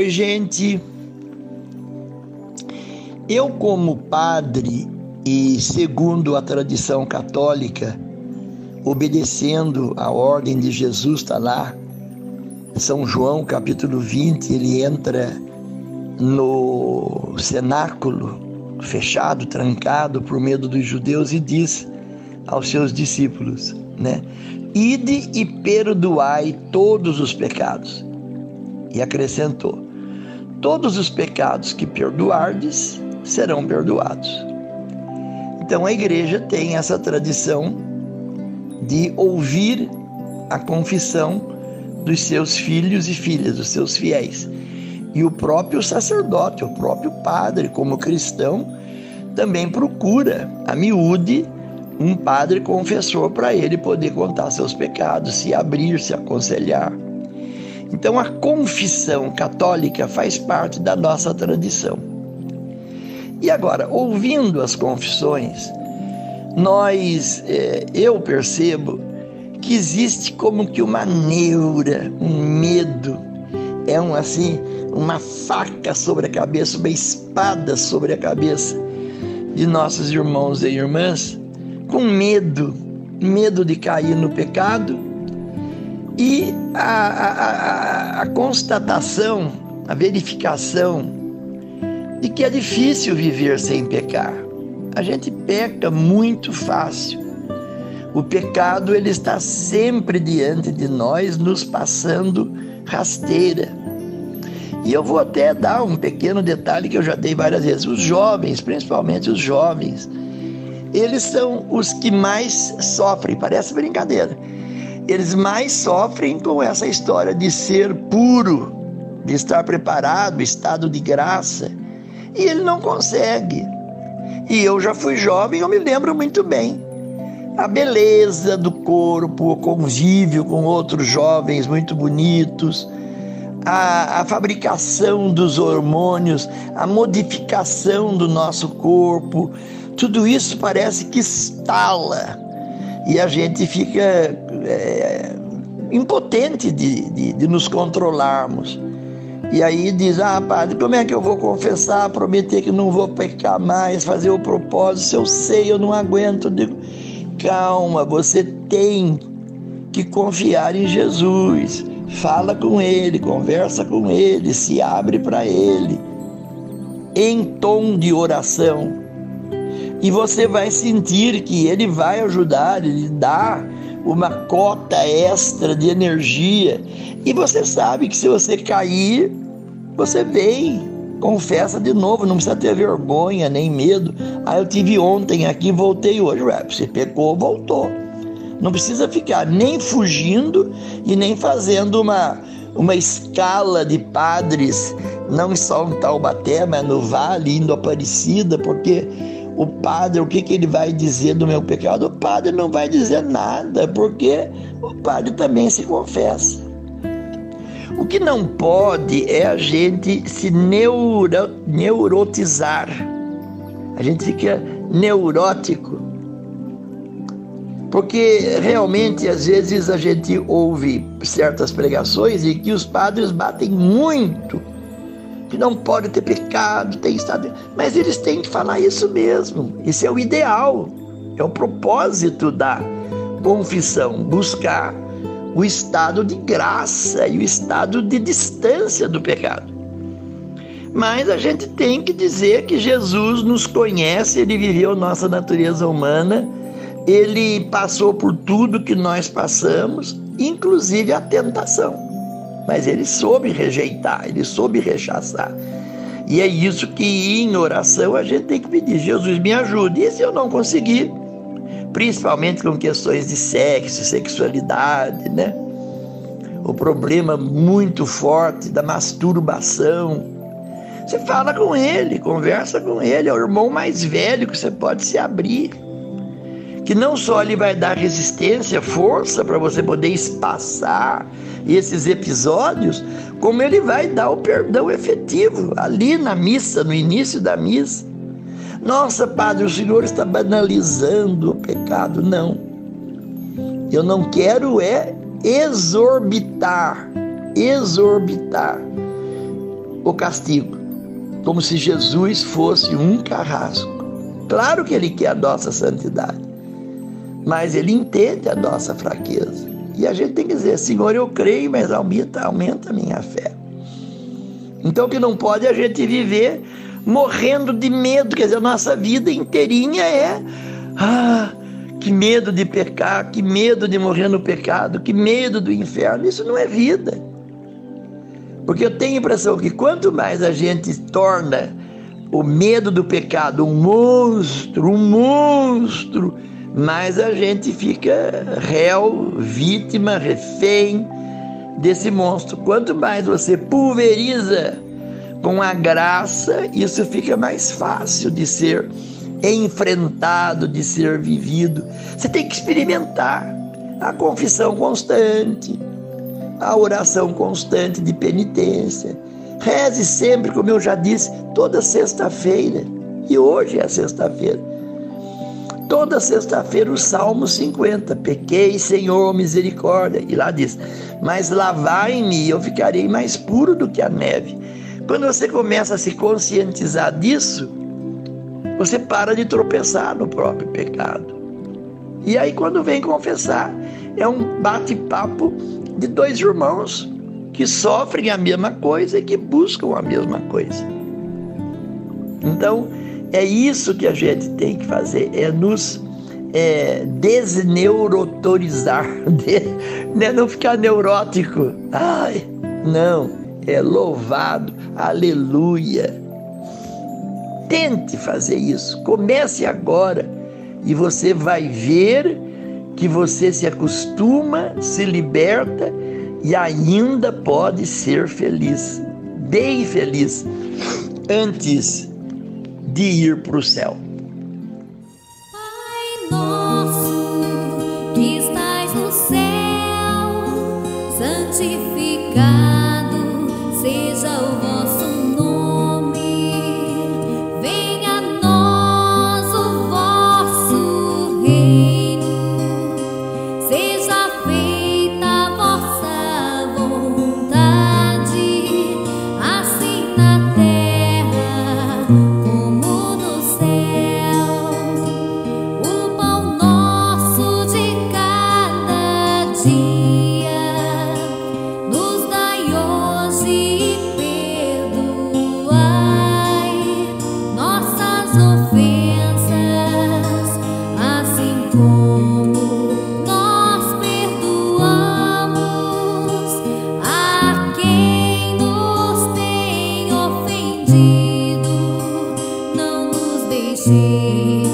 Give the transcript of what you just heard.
Oi, gente. Eu, como padre e segundo a tradição católica, obedecendo a ordem de Jesus, está lá, São João, capítulo 20, ele entra no cenáculo fechado, trancado por medo dos judeus e diz aos seus discípulos, Ide e perdoai todos os pecados. E acrescentou: todos os pecados que perdoardes serão perdoados. Então a igreja tem essa tradição de ouvir a confissão dos seus filhos e filhas, dos seus fiéis. E o próprio sacerdote, o próprio padre, como cristão, também procura a miúde um padre confessor para ele poder contar seus pecados, se abrir, se aconselhar. Então a confissão católica faz parte da nossa tradição. E agora, ouvindo as confissões, eu percebo que existe como que uma neura, um medo, uma faca sobre a cabeça, uma espada sobre a cabeça de nossos irmãos e irmãs, com medo de cair no pecado, e a constatação, a verificação de que é difícil viver sem pecar. A gente peca muito fácil. O pecado, ele está sempre diante de nós, nos passando rasteira. E eu vou até dar um pequeno detalhe que eu já dei várias vezes. Os jovens, principalmente os jovens, eles são os que mais sofrem. Parece brincadeira. Eles mais sofrem com essa história de ser puro, de estar preparado, estado de graça. E ele não consegue. E eu já fui jovem, eu me lembro muito bem. A beleza do corpo, o convívio com outros jovens muito bonitos, a fabricação dos hormônios, a modificação do nosso corpo, tudo isso parece que estala. E a gente fica impotente de nos controlarmos. E aí diz: padre, como é que eu vou confessar, prometer que não vou pecar mais, fazer o propósito, se eu sei, eu não aguento. Eu digo: calma, você tem que confiar em Jesus. Fala com Ele, conversa com Ele, se abre para Ele, em tom de oração. E você vai sentir que Ele vai ajudar, Ele dá uma cota extra de energia. E você sabe que se você cair, você vem, confessa de novo, não precisa ter vergonha, nem medo. Eu tive ontem aqui, voltei hoje. Você pecou, voltou. Não precisa ficar nem fugindo e nem fazendo uma escala de padres, não só em Taubaté, mas no Vale, indo Aparecida, porque o padre, o que ele vai dizer do meu pecado? O padre não vai dizer nada, porque o padre também se confessa. O que não pode é a gente se neurotizar. A gente fica neurótico. Porque realmente, às vezes, a gente ouve certas pregações e que os padres batem muito, que não pode ter pecado, tem estado. Mas eles têm que falar isso mesmo. Isso é o ideal, é o propósito da confissão, buscar o estado de graça e o estado de distância do pecado. Mas a gente tem que dizer que Jesus nos conhece, Ele viveu nossa natureza humana, Ele passou por tudo que nós passamos, inclusive a tentação. Mas Ele soube rejeitar, Ele soube rechaçar. E é isso que em oração a gente tem que pedir: Jesus, me ajude. E se eu não conseguir, principalmente com questões de sexo, sexualidade, o problema muito forte da masturbação, você fala com ele, conversa com ele, é o irmão mais velho que você pode se abrir, que não só ele vai dar resistência, força para você poder espaçar esses episódios, como ele vai dar o perdão efetivo ali na missa, no início da missa. Nossa, padre, o senhor está banalizando o pecado. Não. Eu não quero exorbitar. o castigo, como se Jesus fosse um carrasco. Claro que Ele quer a nossa santidade, mas Ele entende a nossa fraqueza. E a gente tem que dizer: Senhor, eu creio, mas aumenta a minha fé. Então, o que não pode é a gente viver morrendo de medo. Quer dizer, a nossa vida inteirinha é: que medo de pecar, que medo de morrer no pecado, que medo do inferno. Isso não é vida. Porque eu tenho a impressão que quanto mais a gente torna o medo do pecado um monstro, mais a gente fica réu, vítima, refém desse monstro. Quanto mais você pulveriza com a graça, isso fica mais fácil de ser enfrentado, de ser vivido. Você tem que experimentar a confissão constante, a oração constante de penitência. Reze sempre, como eu já disse, toda sexta-feira. E hoje é sexta-feira. Toda sexta-feira o Salmo 50. Pequei, Senhor, misericórdia. E lá diz: mas lavai-me e eu ficarei mais puro do que a neve. Quando você começa a se conscientizar disso, você para de tropeçar no próprio pecado. E aí, quando vem confessar, é um bate-papo de dois irmãos que sofrem a mesma coisa e que buscam a mesma coisa. Então, é isso que a gente tem que fazer, é nos desneurotorizar, não ficar neurótico. Não, é louvado, aleluia. Tente fazer isso, comece agora e você vai ver que você se acostuma, se liberta e ainda pode ser feliz, bem feliz, antes de ir para o céu. Pai nosso, que estais no céu, santificado seja o vosso nome. Venha a nós o vosso reino, seja feita a vossa vontade, assim na terra como no céu. O pão nosso de cada dia nos dai hoje e perdoai nossas ofensas, assim como nós perdoamos a quem nos tem ofendido. Não nos deixeis